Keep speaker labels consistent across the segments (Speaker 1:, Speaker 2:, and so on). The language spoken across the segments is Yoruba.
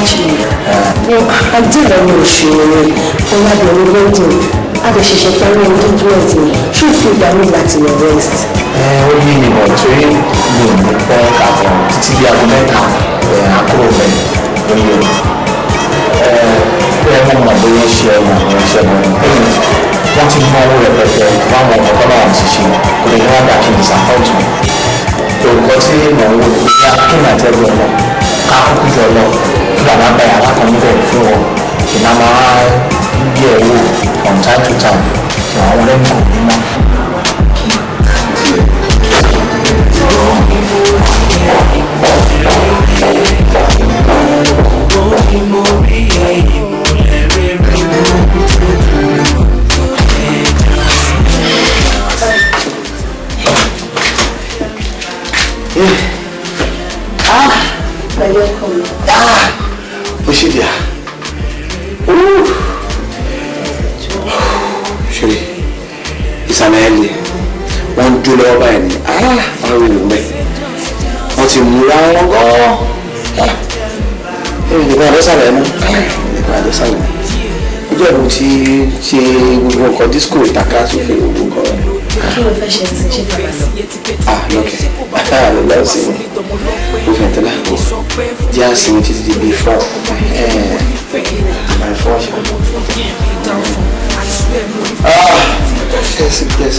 Speaker 1: actually, I did a new show. I had a wedding. I had a family engagement. She feel that we like to rest.
Speaker 2: Only in the train, the point at the argument, wọ́n ti mú owó rẹpẹtẹ fáwọn ọ̀dọ́ náà ti ṣe kò lè wá dà kí n disappoint wọn. Olùkọ́ tí mò ń wò ní akéwìn àtẹ́gbẹ́ wọn ká kúkú jọ lọ kí bàbá bá yàrá kan níbẹ̀ fún wọn ìná máa yẹ owó from time to time kí àwọn ọ̀rẹ́ kò ní mọ́.
Speaker 3: Ṣé ìsànàẹ́lì wọ́n ń jó lọ́wọ́ báyìí ni àwọn èèyàn mẹ́ wọ́n ti múra wọn gan-an nígbà àdọ́sàlẹ̀ mú nígbà àdọ́sàlẹ̀ mú ìjọ ìlú ti ṣe gbogbo nǹkan disco ìtàkà tó fi gbogbo nǹkan rẹ̀.
Speaker 1: Kí ló fẹ́ ṣe ṣe fara sí?
Speaker 3: Lọ́kẹ́ lọ́wọ́ sí mi ó fẹ́ tẹ́lá jẹ́ àsìmí títí di bíi fọ́ my fortune. Yes.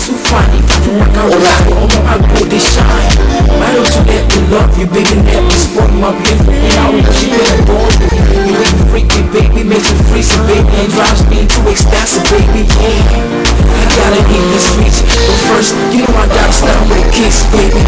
Speaker 4: Too funny, I go they shine. Why don't you let me love you, baby? Let me spoil my beautiful. Now she better go. You make me freaky, baby, makes me freeze, baby, and drives me into ecstasy, baby. Yeah, I gotta hit the streets, but first, you know I gotta start with a kiss, baby.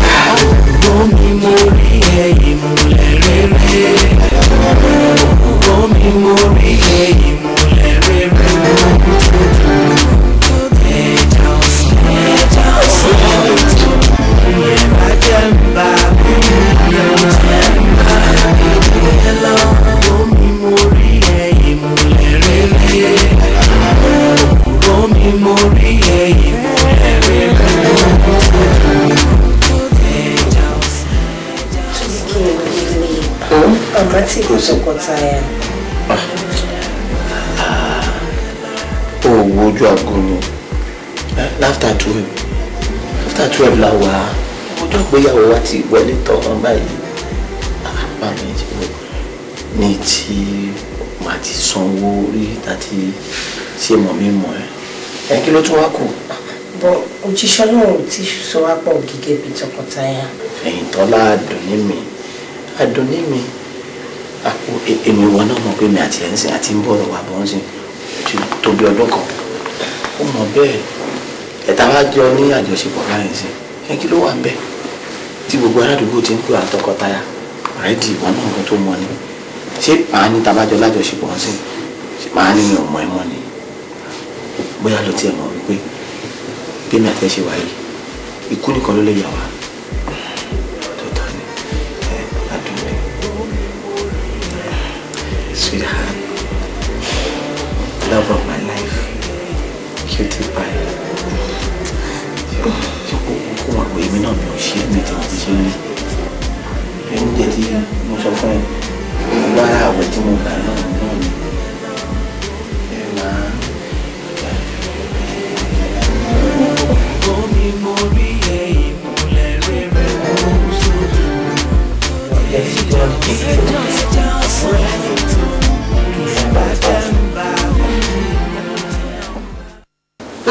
Speaker 1: Tọkọtaya.
Speaker 3: Wojú aago ni after 12 la wà ọjọ́ ìgbéyàwó wa ti wọlé tán wọn báyìí báyìí ní tí màá ti sanwó rí àti ṣe mọ̀ mí mọ̀ ẹ́ kí ló tún wá kù.
Speaker 1: Bọ́ òjíṣẹ́ náà ti sọ wá pọ̀ gẹ́gẹ́ bí tọkọtaya.
Speaker 3: Ẹ̀yìn tọ́lá àdùnní mi àpò èmi wọn náà mọ̀ pé mi àti ẹ̀ǹsìn àti ń bọ̀rọ̀ wà bọ́ ń sìn tó bí ọdún kan ó mọ̀ bẹ́ẹ̀ ẹ̀ta wá jọ ní àjọṣepọ̀ báyìí sí kí ló wà ń bẹ̀ tí gbogbo aládùúgbò ti ń pè àwọn tọkọtaya rẹ́dì ìwọ náà kan tó mọ ni ṣé màá ní tabájọ lájọṣepọ̀ ń sìn ṣé màá ní mi ò mọ ẹmọ ni bóyá ló tiẹ̀ mọ̀ wípé bí mi àti ẹ̀ ṣe wáyé ikú nìkan ló lè yà wá. Sweetheart, love of my life, cutie pie. Kó wà pé èmi náà mi ò ṣe mi tí mo ti ṣe rí. Oúnjẹ tí mo sọ fún ẹ, gbogbo ara àwẹ̀ tí mo gbà náà ni.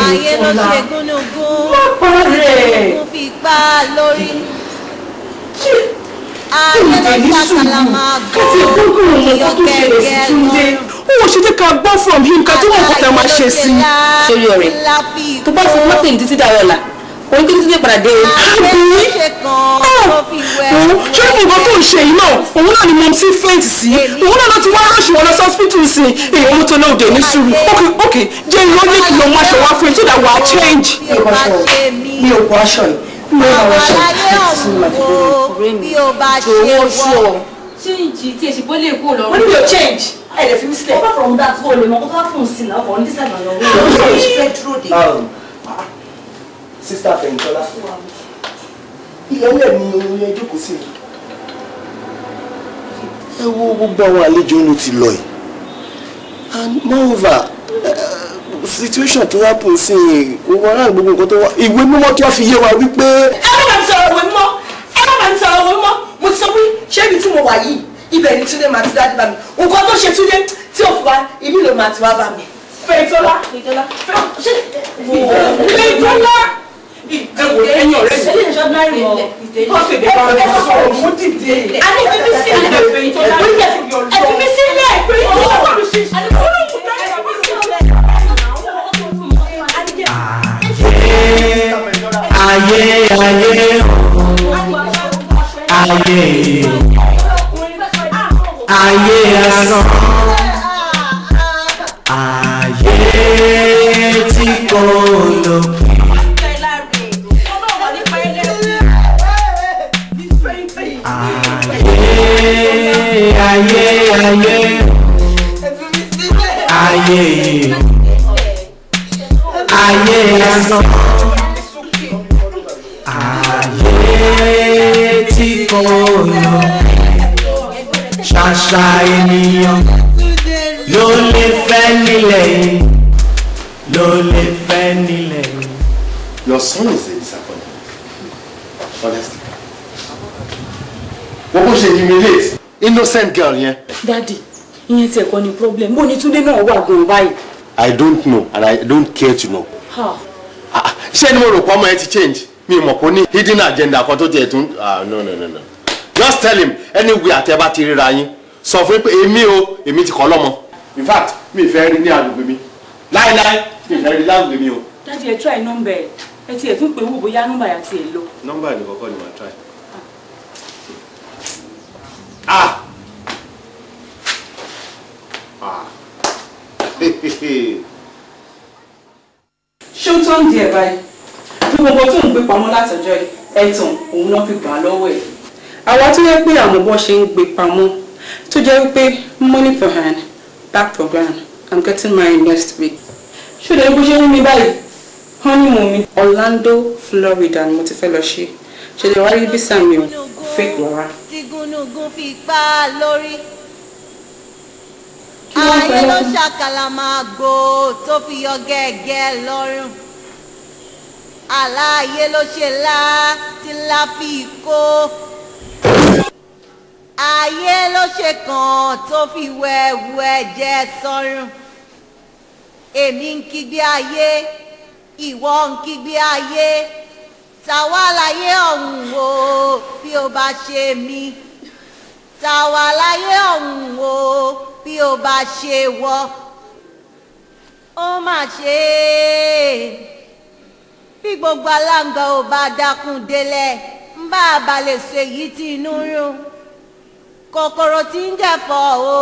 Speaker 5: Ayé ló ṣe gúnugún, gúnugún fi gbá lórí. Ayé ló ṣàkàlàmà gún, iyọ̀ gẹ́gẹ́ lórí.
Speaker 6: Ó ṣe jẹ́ ká gbọ́ from him ká tó wọ́n kọ́ta máa ṣe sí.
Speaker 7: Ṣorí ọ̀rẹ́, tó bá fún mọ́tìn títí dàrọ̀ ọ̀la, òun títí dé padà dé o.
Speaker 6: Ṣé nǹkan tó ń ṣe yìí náà, òun náà ni mo ti fẹ́ǹtì sí, òun náà ló ti wá rọ́ọ̀ṣì wọn lọ sí hospital sí, èyí ohun tó náà òde ní sùúrù. Ok, jẹ́ ìlú ní kí ló máa ṣe wá fún yín so that we are change.
Speaker 1: Mi ò bọ́ aṣọ yìí. Mi ò bọ́ aṣọ
Speaker 5: yìí. Bí o bá ṣe wọ́.
Speaker 7: Change tí èsì bó lè kó lọ.
Speaker 1: Wọ́n ní mi ò change. Ẹ lè fi mí sílẹ̀.
Speaker 7: Apart from that, ó lè mọ kó tó wá fún un sí náà, ọkọ̀ ní dísàgbà lọ.
Speaker 8: Sister Fẹ̀yìntọ́lá ilẹ̀ ilẹ̀ ni orin ẹjọ́ kò sí mi. ẹ wo gbogbo àwọn àlejò inú ti lọ yìí and moreover situation tó happen sí gbogbo ara gbogbo nǹkan tó wá ìwé mímọ́ tó fi yé wa wípé.
Speaker 6: ẹ má bàa sọ̀rọ̀ ìwé mímọ́ mo ti sọ pé ṣé ibi tí mo wà yìí ibẹ̀ ni Túndé máa ti dájú bá mi nǹkan tó ṣe Túndé tí ò fún wa ibi ló máa ti wá bá mi. Fẹ́yìntọ́lá ẹ̀yin ọ̀rẹ́ mi kọ́sì ìdè kan rẹ̀ sọ̀rọ̀ mo dìde. a ní bíbí sílẹ̀ Fẹ́yìntọ́lá ẹ̀bí sílẹ̀
Speaker 4: ayé asán ayé tí kò lókè. ayé asán ayé tí kò lókè. Ṣàṣà ènìyàn ló lè fẹ́ nílẹ̀ yìí, ló lè fẹ́ nílẹ̀ yìí.
Speaker 8: Your son is a disappointment. Honestly. Wọ́n bó ṣe humiliate innocent girl yẹn.
Speaker 6: Daddy, ìyẹn tí ẹ̀kọ́ ni problem. Bó ni Túndé náà wà gan báyìí?
Speaker 8: I don't know and I don't care to know. Ṣé ni mo rò pé ọmọ ẹ ti change? Mi mọ̀ pé ó ní hidden agenda kan tó tiẹ̀ tún. No. Just tell him anywhere àti ẹ bá ti ríra yín sọ fún pé èmi ti kọ́ lọ́mọ. In fact mi fẹ́ rí ní àgbègbè mi láíláí mi fẹ́ rí lágbègbè mi o.
Speaker 6: Daddy ẹ try number ẹ ti ẹ̀ tún pé wò bóyá number yà ti ẹ̀ lọ.
Speaker 8: Number ni kọ́kọ́ ni màá try.
Speaker 6: Ṣé ó tó ń di ẹ̀ báyìí? Gbogbo tó ń gbé pamọ́ látọjọ́ ẹ̀tàn òun náà fi gbà á lọ́wọ́ ẹ̀. Àwa tó yẹ pé àwọn bọ́ ṣe ń gbé pamọ́ tó jẹ́ wípé money for hand back for grand I'm getting married next week. Ṣé o lè bó ṣe ń mi báyìí? Honeymoon mi Orlando, Florida ni mo ti fẹ́ lọ ṣe. Ṣé lè wáyé bí sàmì o fake rárá.
Speaker 5: Tí gúnugún fi pa lórí. Ayé ló ṣàkàlà máa gbò tó fi yọ gẹ́gẹ́ lọ́rùn. Aláyé ló ṣe lá tí ńlá fi kó. Ayé ló ṣe kàn tó fi wẹ̀wù ẹ̀jẹ̀ sọ́rùn. Èmi ń kígbe ayé, ìwọ ń kígbe ayé. Tàwa láyé ọ̀hún o bí o bá ṣe mí. Tàwa láyé ọ̀hún o bí o bá ṣe wọ́. Ó mà ṣe é. Bí gbogbo aláǹgbá ò bá dákun délẹ̀ ń bá a bá lè ṣe èyí tí inú rún. Kòkòrò tí ń jẹ̀fọ́ o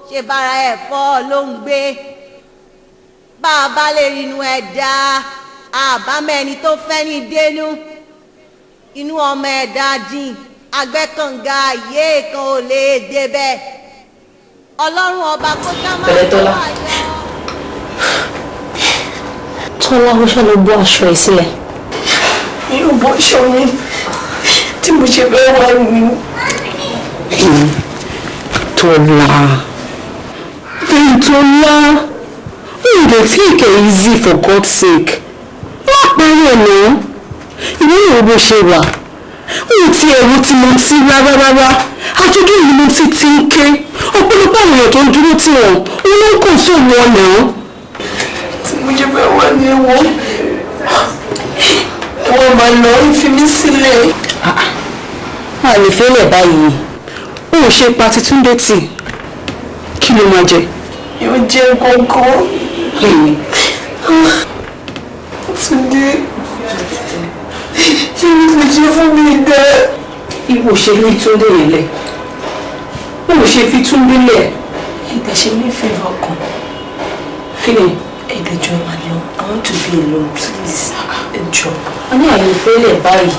Speaker 5: ṣe bára ẹ̀fọ́ ló ń gbé. Bá a bá lè rinú ẹ̀dá àbámẹ́ni tó fẹ́ ní dénú. Inú ọmọ ẹ̀dá jìn agbẹ́kànga ayé kan ò lè débẹ̀. Ọlọ́run ọba kó tá máa ń bọ̀ ayọ̀.
Speaker 1: Tọ́lá ó ṣe ló bọ́ aṣọ ẹ̀ sílẹ̀.
Speaker 6: Mi ò bọ́ aṣọ mi tí mo ṣe fẹ́ wá mi.
Speaker 1: Tọ́lá they take it easy for God's sake. Má pẹ́rẹ́ lọ. Ìwé ìwé bó ṣe wà. Ó ti ẹ̀rù tí mo ti rárá. Àjọ̀dún yìí mo ti ń ké. Ọ̀pọ̀lọpọ̀ àwọn èèyàn tó ń dúró tì wọ́n. Ó ló ń kò sóòwò ọ̀nà.
Speaker 6: Tí mo ṣe fẹ́ wá ní ẹ̀wọ̀n. Ẹ̀wọ̀n máa lọ ń fi mí sílẹ̀.
Speaker 1: A lè fẹ́lẹ̀ báyìí. Ó ṣe pa ti Túndé tì. Kí ló máa jẹ?
Speaker 6: Yóò jẹ́ kọ̀ọ̀kan. Túndé. Kí ni mo ṣe fún mi dẹ́?
Speaker 1: Ìwọ ṣe ní Túndé yẹn lẹ̀. Ó ṣe fi Túndé lẹ̀.
Speaker 6: Ẹ̀dẹ̀ ṣe ní favour kan.
Speaker 1: Kí ni?
Speaker 6: Ẹ̀dẹ̀jọ́ máa lọ. I want to be alone, please. Ẹ̀jọ̀.
Speaker 1: A ní àyè fẹ́lẹ̀ báyìí.